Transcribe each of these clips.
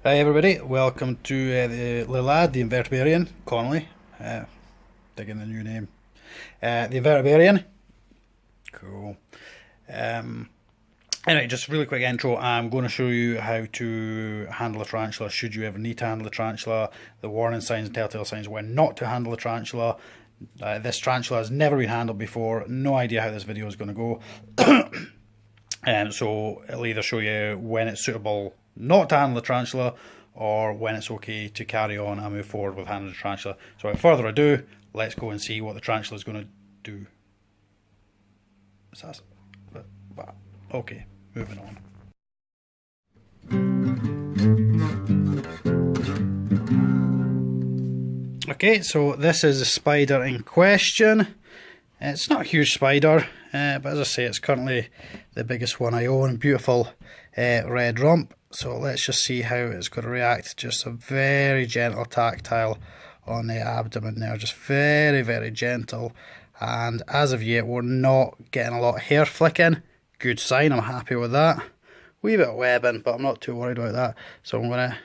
Hi everybody, welcome to the lad, the invertebrarian, Connolly, digging the new name, the invertebrarian, cool. Anyway, just a really quick intro. I'm going to show you how to handle a tarantula should you ever need to handle a tarantula, the warning signs and telltale signs when not to handle a tarantula. This tarantula has never been handled before, no idea how this video is going to go. So it'll either show you when it's suitable not to handle the tarantula or when it's okay to carry on and move forward with handling the tarantula. So without further ado, let's go and see what the tarantula is going to do. Okay, moving on. Okay, so this is the spider in question. It's not a huge spider, but as I say, it's currently the biggest one I own. Beautiful red rump. So let's just see how it's going to react. Just a very gentle tactile on the abdomen there. Just very, very gentle. And as of yet, we're not getting a lot of hair flicking. Good sign, I'm happy with that. Wee bit of webbing, but I'm not too worried about that. So I'm going to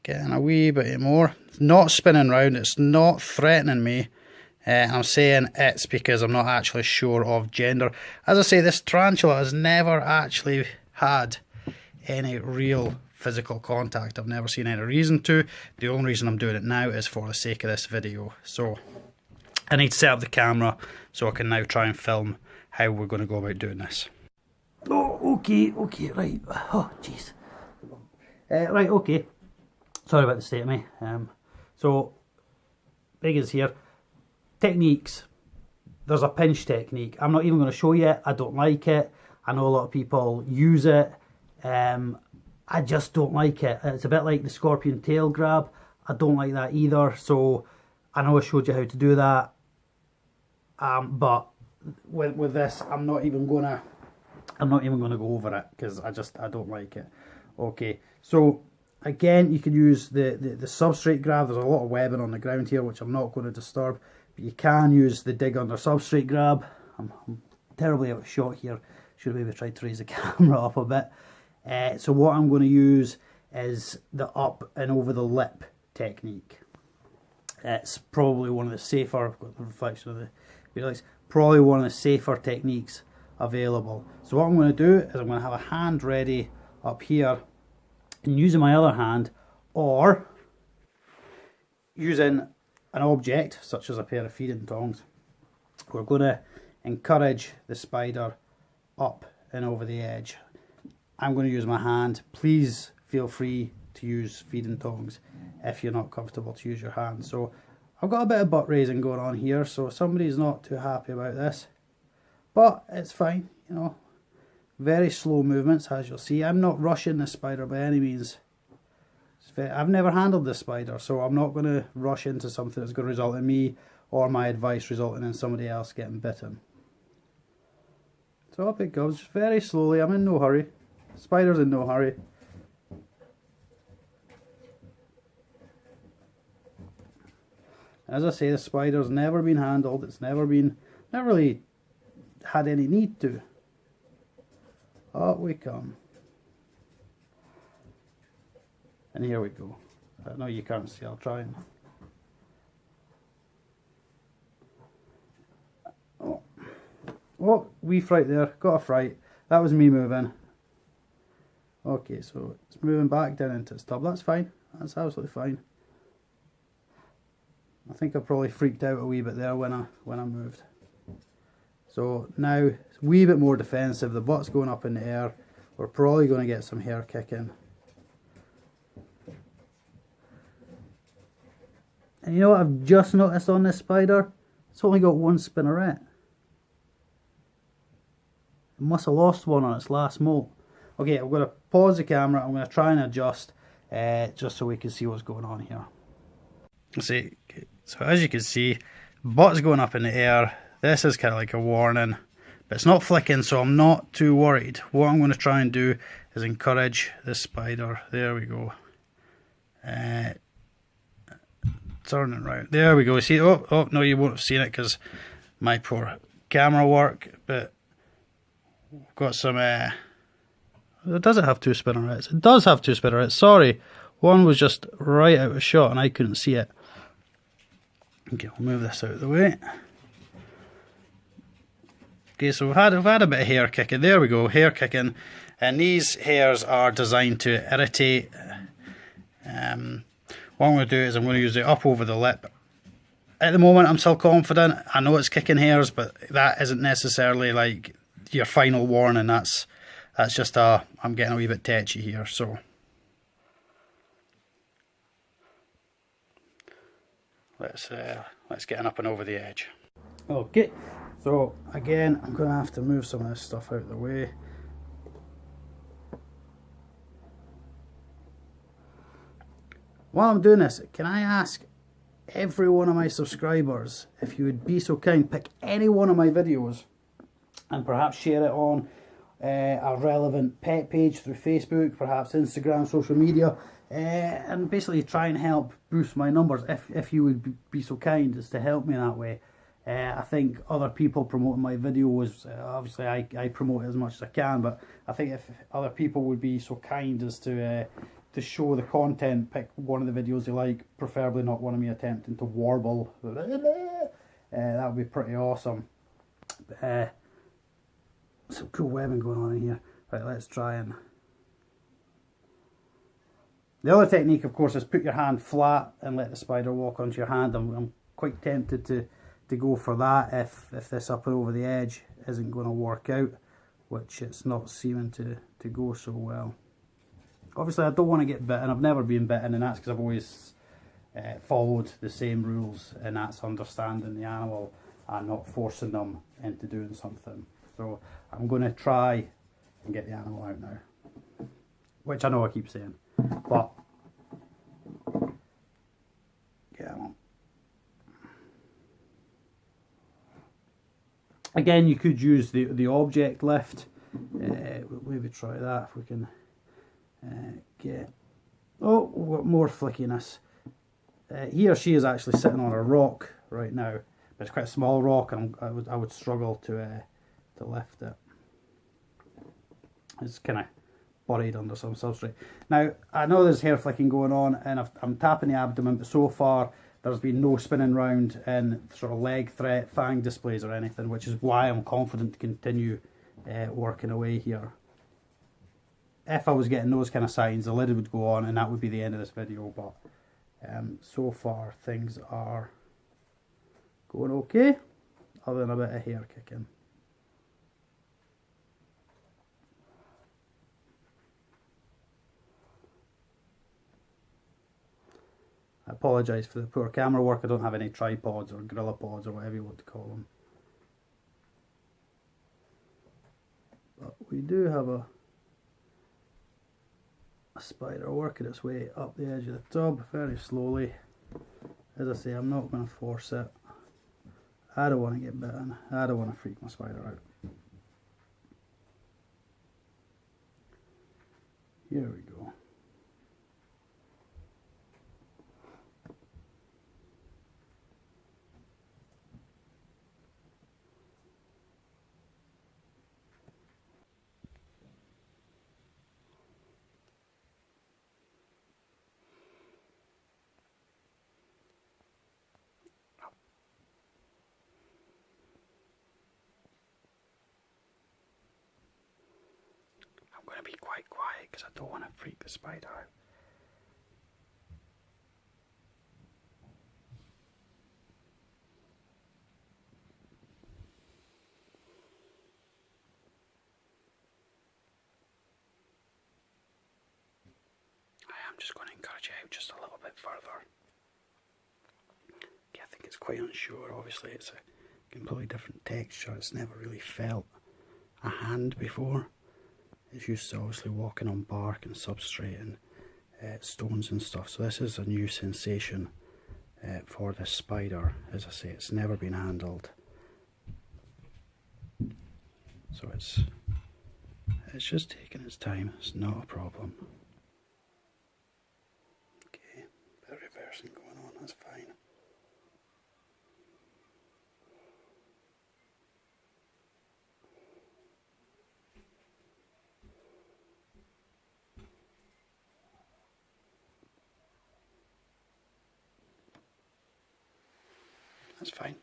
get in a wee bit more. It's not spinning round, it's not threatening me. I'm saying it's because I'm not actually sure of gender. As I say, this tarantula has never actually had any real physical contact. I've never seen any reason to. The only reason I'm doing it now is for the sake of this video. So I need to set up the camera so I can now try and film how we're going to go about doing this. Oh, okay, right. Oh, jeez. Right, okay. Sorry about the state of me. So, big is here. Techniques. There's a pinch technique. I'm not even going to show you it. I don't like it. I know a lot of people use it. I just don't like it. It's a bit like the scorpion tail grab. I don't like that either. So I know I showed you how to do that. But with this, I'm not even gonna go over it because I don't like it. Okay. So again, you can use the substrate grab. There's a lot of webbing on the ground here, which I'm not going to disturb. But you can use the dig under substrate grab. I'm terribly out of shot here. Should have maybe tried to raise the camera up a bit. So what I'm going to use is the up and over the lip technique. It's probably one of the safer. I've got the reflection of the lights. Probably one of the safer techniques available. So what I'm going to do is I'm going to have a hand ready up here, and using my other hand, or using an object such as a pair of feeding tongs, we're going to encourage the spider up and over the edge. I'm going to use my hand. Please feel free to use feeding tongs if you're not comfortable to use your hand. So I've got a bit of butt raising going on here, so somebody's not too happy about this, but it's fine, you know. Very slow movements, as you'll see. I'm not rushing this spider by any means. I've never handled this spider, so I'm not going to rush into something that's going to result in me or my advice resulting in somebody else getting bitten. So up it goes, very slowly. I'm in no hurry. Spider's in no hurry. As I say, the spider's never been handled. It's never really had any need to. Up we come. And here we go. I know you can't see, I'll try and... Oh, wee fright there, got a fright. That was me moving. Okay, so it's moving back down into its tub. That's fine, that's absolutely fine. I think I probably freaked out a wee bit there when I moved. So now it's a wee bit more defensive. The butt's going up in the air. We're probably going to get some hair kicking. And you know what I've just noticed on this spider? It's only got one spinneret. It must have lost one on its last molt. Okay, I'm going to pause the camera. I'm going to try and adjust just so we can see what's going on here. See, so as you can see, butt's going up in the air. This is kind of like a warning, but it's not flicking, so I'm not too worried. What I'm going to try and do is encourage this spider. There we go. Turn it round. There we go. See, oh no, you won't have seen it because my poor camera work, but we've got some Does it have two spinnerets? It does have two spinnerets. Sorry, one was just right out of shot and I couldn't see it. Okay, I'll move this out of the way. Okay, so we've had a bit of hair kicking. There we go, hair kicking. And these hairs are designed to irritate. What I'm going to do is I'm going to use it up over the lip. At the moment, I'm still confident. I know it's kicking hairs, but that isn't necessarily like your final warning. That's just I'm getting a wee bit tetchy here. So let's get up and over the edge. Okay, so again, I'm going to have to move some of this stuff out of the way. While I'm doing this, can I ask every one of my subscribers if you would be so kind, pick any one of my videos and perhaps share it on a relevant pet page through Facebook, perhaps Instagram, social media, and basically try and help boost my numbers if you would be so kind as to help me that way. I think other people promoting my videos, obviously I promote it as much as I can, but I think if other people would be so kind as to show the content, pick one of the videos you like, preferably not one of me attempting to warble. That would be pretty awesome. Some cool webbing going on in here. Right, let's try and... The other technique, of course, is put your hand flat and let the spider walk onto your hand. I'm quite tempted to go for that if this up and over the edge isn't going to work out, which it's not seeming to go so well. Obviously, I don't want to get bitten. I've never been bitten, and that's because I've always followed the same rules, and that's understanding the animal and not forcing them into doing something. So I'm going to try and get the animal out now, which I know I keep saying, but yeah. Again, you could use the object lift. Maybe try that if we can get... Oh, we've got more flickiness. He or she is actually sitting on a rock right now, but it's quite a small rock, and I would struggle to lift it. It's kind of buried under some substrate. Now, I know there's hair flicking going on, and I'm tapping the abdomen, but so far there's been no spinning round in sort of leg threat, fang displays or anything, which is why I'm confident to continue working away here. If I was getting those kind of signs, the lid would go on and that would be the end of this video, but so far things are going okay, other than a bit of hair kicking. I apologise for the poor camera work. I don't have any tripods or gorilla pods or whatever you want to call them. But we do have a spider working its way up the edge of the tub very slowly. As I say, I'm not going to force it. I don't want to get bitten. I don't want to freak my spider out. Here we go. I'm going to be quite quiet because I don't want to freak the spider out. I am just going to encourage it out just a little bit further. Okay, I think it's quite unsure. Obviously it's a completely different texture. It's never really felt a hand before. It's used to obviously walking on bark and substrate and stones and stuff. So this is a new sensation for this spider. As I say, it's never been handled. So it's just taking its time. It's not a problem. Okay, bit of reversing going on. That's fine. That's fine.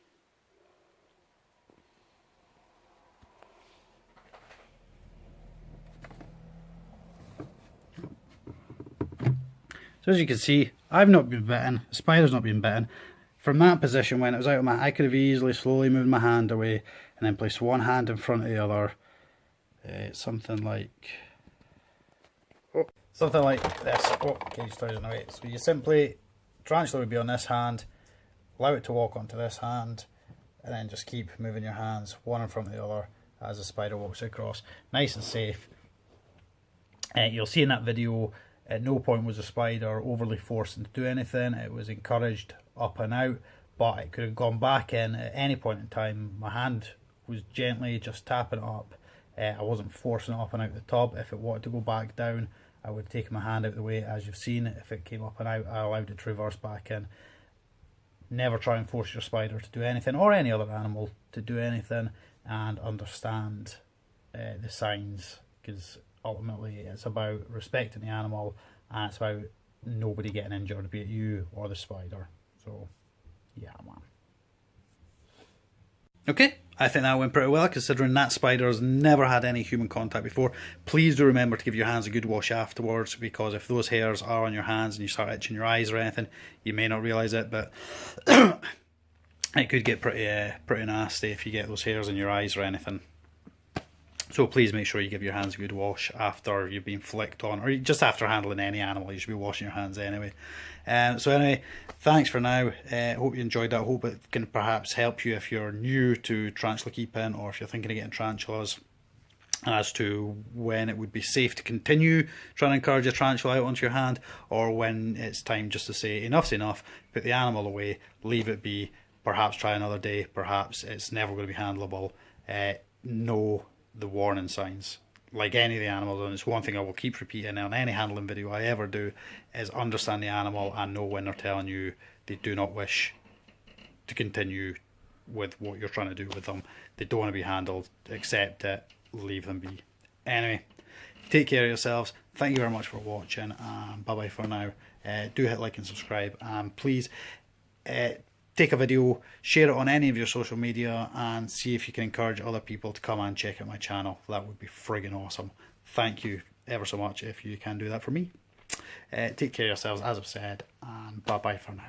So as you can see, I've not been bitten, the spider's not been bitten. From that position, when it was out of my, I could have easily slowly moved my hand away and then placed one hand in front of the other. Something like this. Oh, cage toys in the way. So you simply, tarantula would be on this hand, allow it to walk onto this hand, and then just keep moving your hands one in front of the other as the spider walks across. Nice and safe. You'll see in that video, at no point was the spider overly forced to do anything. It was encouraged up and out, but it could have gone back in at any point in time. My hand was gently just tapping it up. I wasn't forcing it up and out the top. If it wanted to go back down, I would take my hand out of the way, as you've seen. If it came up and out, I allowed it to reverse back in. Never try and force your spider to do anything, or any other animal to do anything, and understand the signs, because ultimately it's about respecting the animal, and it's about nobody getting injured, be it you or the spider. So yeah, man. Okay, I think that went pretty well, considering that spider has never had any human contact before. Please do remember to give your hands a good wash afterwards, because if those hairs are on your hands and you start itching your eyes or anything, you may not realise it, but it could get pretty nasty if you get those hairs in your eyes or anything. So please make sure you give your hands a good wash after you've been flicked on, or just after handling any animal. You should be washing your hands anyway. So anyway, thanks for now. Hope you enjoyed that. Hope it can perhaps help you if you're new to tarantula keeping, or if you're thinking of getting tarantulas, as to when it would be safe to continue trying to encourage a tarantula out onto your hand, or when it's time just to say enough's enough, put the animal away, leave it be, perhaps try another day, perhaps it's never going to be handleable. Know the warning signs, like any of the animals, and it's one thing I will keep repeating on any handling video I ever do, is understand the animal and know when they're telling you they do not wish to continue with what you're trying to do with them. They don't want to be handled. Accept it, leave them be. Anyway, take care of yourselves. Thank you very much for watching, and bye bye for now. Do hit like and subscribe, and please take a video, share it on any of your social media, and see if you can encourage other people to come and check out my channel. That would be friggin' awesome. Thank you ever so much if you can do that for me. Take care of yourselves, as I've said, and bye bye for now.